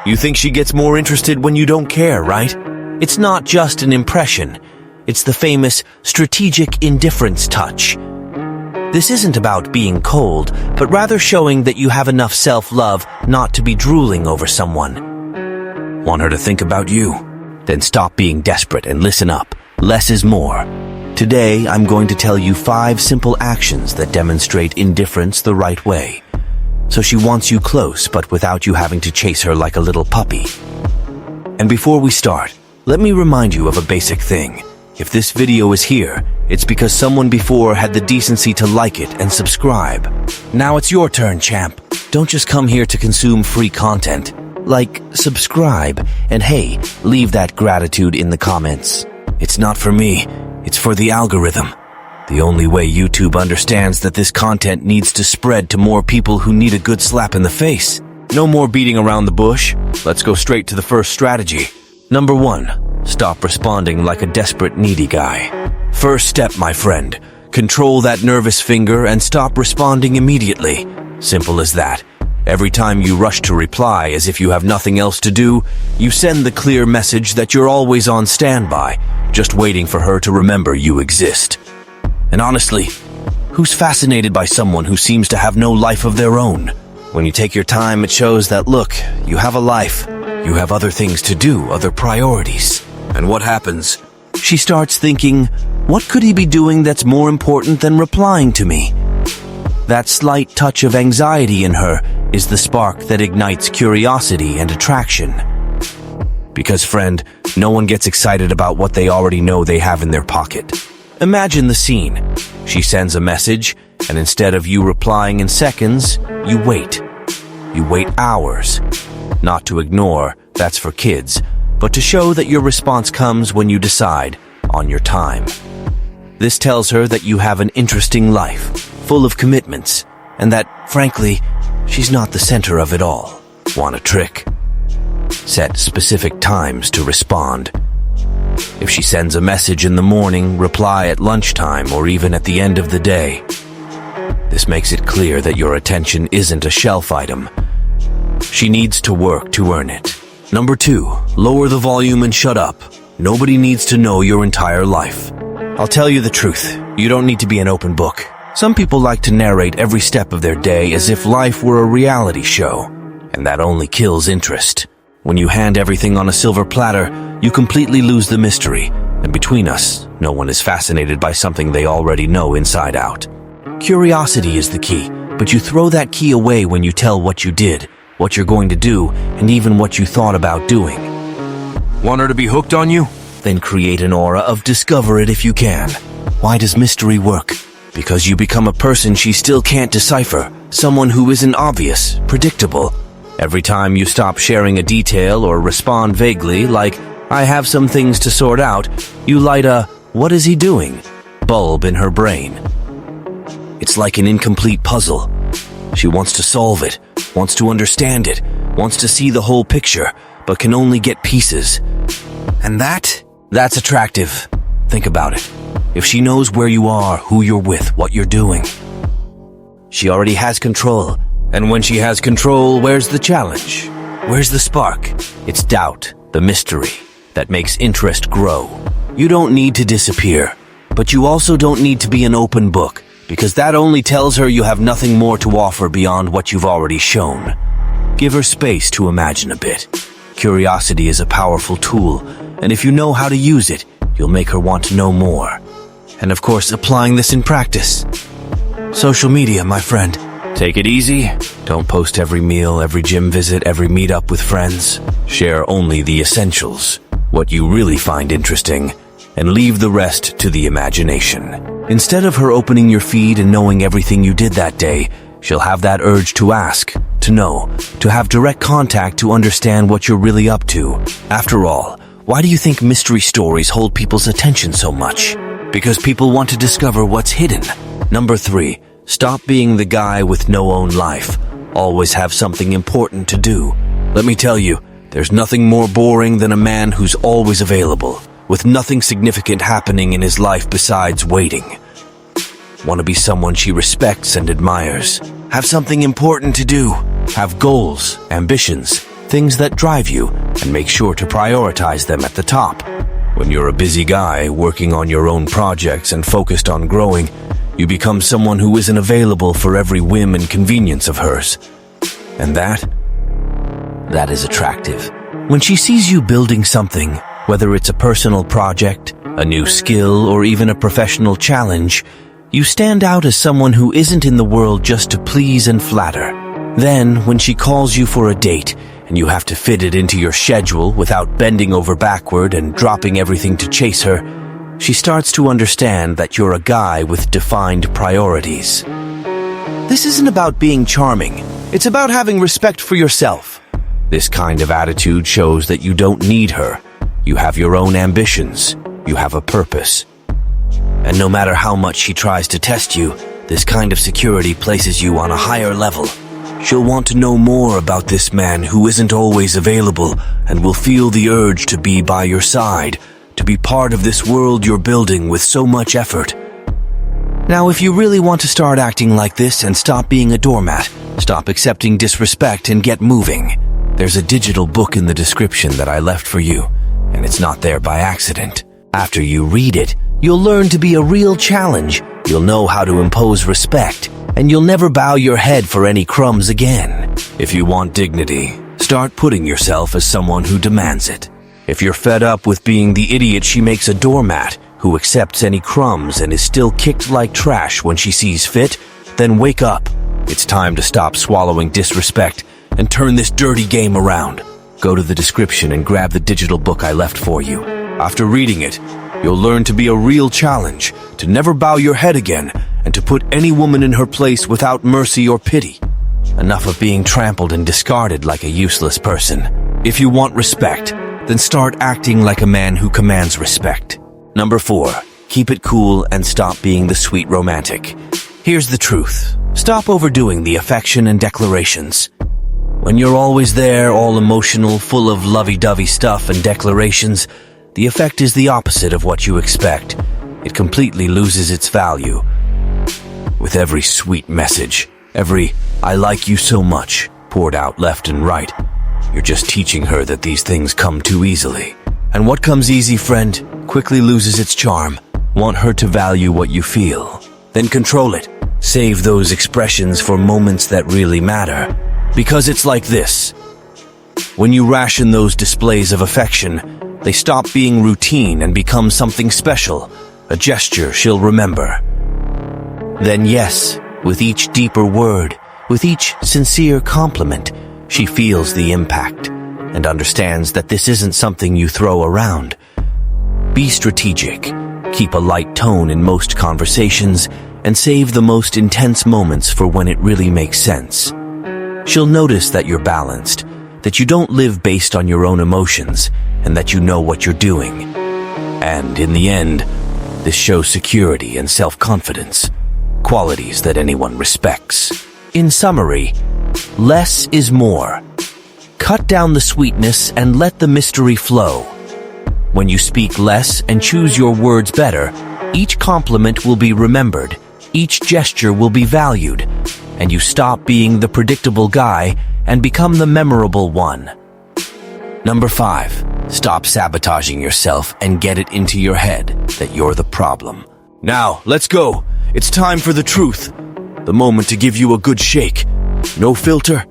You think she gets more interested when you don't care, right? It's not just an impression. It's the famous strategic indifference touch. This isn't about being cold, but rather showing that you have enough self-love not to be drooling over someone. Want her to think about you? Then stop being desperate and listen up. Less is more. Today, I'm going to tell you 5 simple actions that demonstrate indifference the right way. So she wants you close, but without you having to chase her like a little puppy. And before we start, let me remind you of a basic thing. If this video is here, it's because someone before had the decency to like it and subscribe. Now it's your turn, champ. Don't just come here to consume free content. Like, subscribe, and hey, leave that gratitude in the comments. It's not for me, it's for the algorithm. The only way YouTube understands that this content needs to spread to more people who need a good slap in the face. No more beating around the bush. Let's go straight to the first strategy. Number 1. Stop responding like a desperate, needy guy. First step, my friend. Control that nervous finger and stop responding immediately. Simple as that. Every time you rush to reply as if you have nothing else to do, you send the clear message that you're always on standby, just waiting for her to remember you exist. And honestly, who's fascinated by someone who seems to have no life of their own? When you take your time, it shows that, look, you have a life. You have other things to do, other priorities. And what happens? She starts thinking, what could he be doing that's more important than replying to me? That slight touch of anxiety in her is the spark that ignites curiosity and attraction. Because, friend, no one gets excited about what they already know they have in their pocket. Imagine the scene. She sends a message, and instead of you replying in seconds, you wait. You wait hours. Not to ignore, that's for kids, but to show that your response comes when you decide, on your time. This tells her that you have an interesting life, full of commitments, and that, frankly, she's not the center of it all. Want a trick? Set specific times to respond. If she sends a message in the morning, reply at lunchtime or even at the end of the day. This makes it clear that your attention isn't a shelf item. She needs to work to earn it. Number 2, lower the volume and shut up. Nobody needs to know your entire life. I'll tell you the truth, you don't need to be an open book. Some people like to narrate every step of their day as if life were a reality show, and that only kills interest. When you hand everything on a silver platter, you completely lose the mystery, and between us, no one is fascinated by something they already know inside out. Curiosity is the key, but you throw that key away when you tell what you did, what you're going to do, and even what you thought about doing. Want her to be hooked on you? Then create an aura of discover it if you can. Why does mystery work? Because you become a person she still can't decipher, someone who isn't obvious, predictable. Every time you stop sharing a detail or respond vaguely, like, I have some things to sort out, you light a, what is he doing? Bulb in her brain. It's like an incomplete puzzle. She wants to solve it, wants to understand it, wants to see the whole picture, but can only get pieces. And that's attractive. Think about it. If she knows where you are, who you're with, what you're doing, she already has control. And when she has control, where's the challenge? Where's the spark? It's doubt, the mystery, that makes interest grow. You don't need to disappear, but you also don't need to be an open book, because that only tells her you have nothing more to offer beyond what you've already shown. Give her space to imagine a bit. Curiosity is a powerful tool, and if you know how to use it, you'll make her want to know more. And of course, applying this in practice. Social media, my friend. Take it easy. Don't post every meal, every gym visit, every meetup with friends. Share only the essentials, what you really find interesting, and leave the rest to the imagination. Instead of her opening your feed and knowing everything you did that day, she'll have that urge to ask, to know, to have direct contact to understand what you're really up to. After all, why do you think mystery stories hold people's attention so much? Because people want to discover what's hidden. Number 3, stop being the guy with no own life. Always have something important to do. Let me tell you, there's nothing more boring than a man who's always available, with nothing significant happening in his life besides waiting. Want to be someone she respects and admires. Have something important to do. Have goals, ambitions, things that drive you, and make sure to prioritize them at the top. When you're a busy guy working on your own projects and focused on growing, you become someone who isn't available for every whim and convenience of hers. And that is attractive. When she sees you building something, whether it's a personal project, a new skill, or even a professional challenge, you stand out as someone who isn't in the world just to please and flatter. Then, when she calls you for a date, and you have to fit it into your schedule without bending over backward and dropping everything to chase her, she starts to understand that you're a guy with defined priorities. This isn't about being charming. It's about having respect for yourself. This kind of attitude shows that you don't need her. You have your own ambitions. You have a purpose. And no matter how much she tries to test you, this kind of security places you on a higher level. She'll want to know more about this man who isn't always available and will feel the urge to be by your side, to be part of this world you're building with so much effort. Now, if you really want to start acting like this and stop being a doormat, stop accepting disrespect and get moving, there's a digital book in the description that I left for you, and it's not there by accident. After you read it, you'll learn to be a real challenge, you'll know how to impose respect, and you'll never bow your head for any crumbs again. If you want dignity, start putting yourself as someone who demands it. If you're fed up with being the idiot she makes a doormat, who accepts any crumbs and is still kicked like trash when she sees fit, then wake up. It's time to stop swallowing disrespect and turn this dirty game around. Go to the description and grab the digital book I left for you. After reading it, you'll learn to be a real challenge, to never bow your head again, and to put any woman in her place without mercy or pity. Enough of being trampled and discarded like a useless person. If you want respect, then start acting like a man who commands respect. Number 4, keep it cool and stop being the sweet romantic. Here's the truth. Stop overdoing the affection and declarations. When you're always there, all emotional, full of lovey-dovey stuff and declarations, the effect is the opposite of what you expect. It completely loses its value. With every sweet message, every "I like you so much" poured out left and right, you're just teaching her that these things come too easily. And what comes easy, friend, quickly loses its charm. Want her to value what you feel, then control it. Save those expressions for moments that really matter. Because it's like this. When you ration those displays of affection, they stop being routine and become something special, a gesture she'll remember. Then yes, with each deeper word, with each sincere compliment, she feels the impact and understands that this isn't something you throw around. Be strategic, keep a light tone in most conversations, and save the most intense moments for when it really makes sense. She'll notice that you're balanced, that you don't live based on your own emotions, and that you know what you're doing. And in the end, this shows security and self-confidence, qualities that anyone respects. In summary, less is more. Cut down the sweetness and let the mystery flow. When you speak less and choose your words better, each compliment will be remembered, each gesture will be valued, and you stop being the predictable guy and become the memorable one. Number 5, stop sabotaging yourself and get it into your head that you're the problem. Now, let's go. It's time for the truth. The moment to give you a good shake. No filter,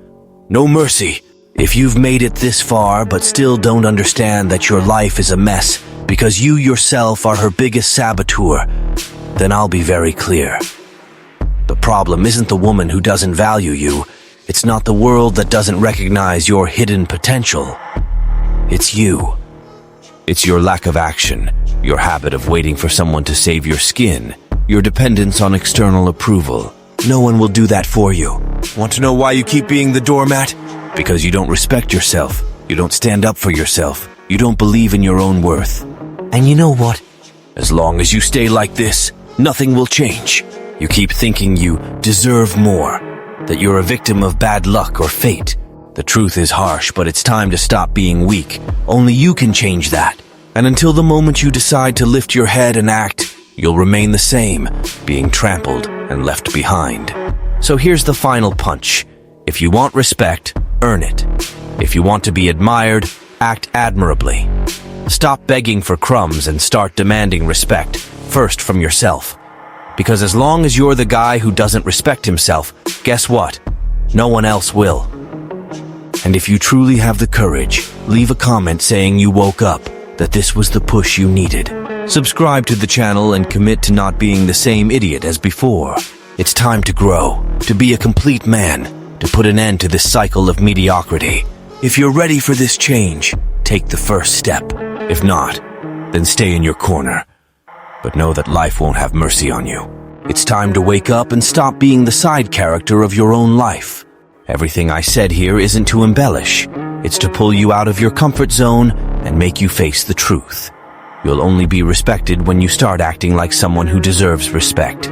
no mercy. If you've made it this far but still don't understand that your life is a mess because you yourself are her biggest saboteur, then I'll be very clear. The problem isn't the woman who doesn't value you. It's not the world that doesn't recognize your hidden potential. It's you. It's your lack of action, your habit of waiting for someone to save your skin, your dependence on external approval. No one will do that for you. Want to know why you keep being the doormat? Because you don't respect yourself. You don't stand up for yourself. You don't believe in your own worth. And you know what? As long as you stay like this, nothing will change. You keep thinking you deserve more, that you're a victim of bad luck or fate. The truth is harsh, but it's time to stop being weak. Only you can change that. And until the moment you decide to lift your head and act, you'll remain the same, being trampled and left behind. So here's the final punch. If you want respect, earn it. If you want to be admired, act admirably. Stop begging for crumbs and start demanding respect, first from yourself. Because as long as you're the guy who doesn't respect himself, guess what? No one else will. And if you truly have the courage, leave a comment saying you woke up, that this was the push you needed. Subscribe to the channel and commit to not being the same idiot as before. It's time to grow, to be a complete man, to put an end to this cycle of mediocrity. If you're ready for this change, take the first step. If not, then stay in your corner. But know that life won't have mercy on you. It's time to wake up and stop being the side character of your own life. Everything I said here isn't to embellish. It's to pull you out of your comfort zone and make you face the truth. You'll only be respected when you start acting like someone who deserves respect.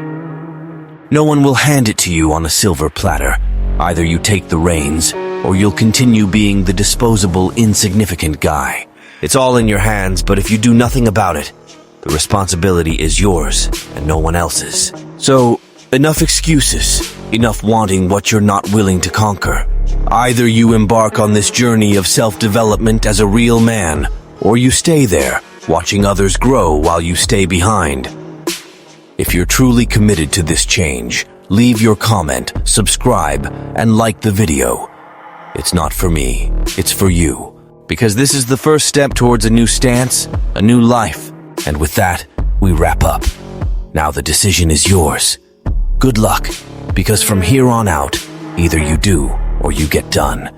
No one will hand it to you on a silver platter. Either you take the reins, or you'll continue being the disposable, insignificant guy. It's all in your hands, but if you do nothing about it, the responsibility is yours and no one else's. So, enough excuses, enough wanting what you're not willing to conquer. Either you embark on this journey of self-development as a real man, or you stay there, watching others grow while you stay behind. If you're truly committed to this change, leave your comment, subscribe, and like the video. It's not for me, it's for you. Because this is the first step towards a new stance, a new life. And with that, we wrap up. Now the decision is yours. Good luck, because from here on out, either you do or you get done.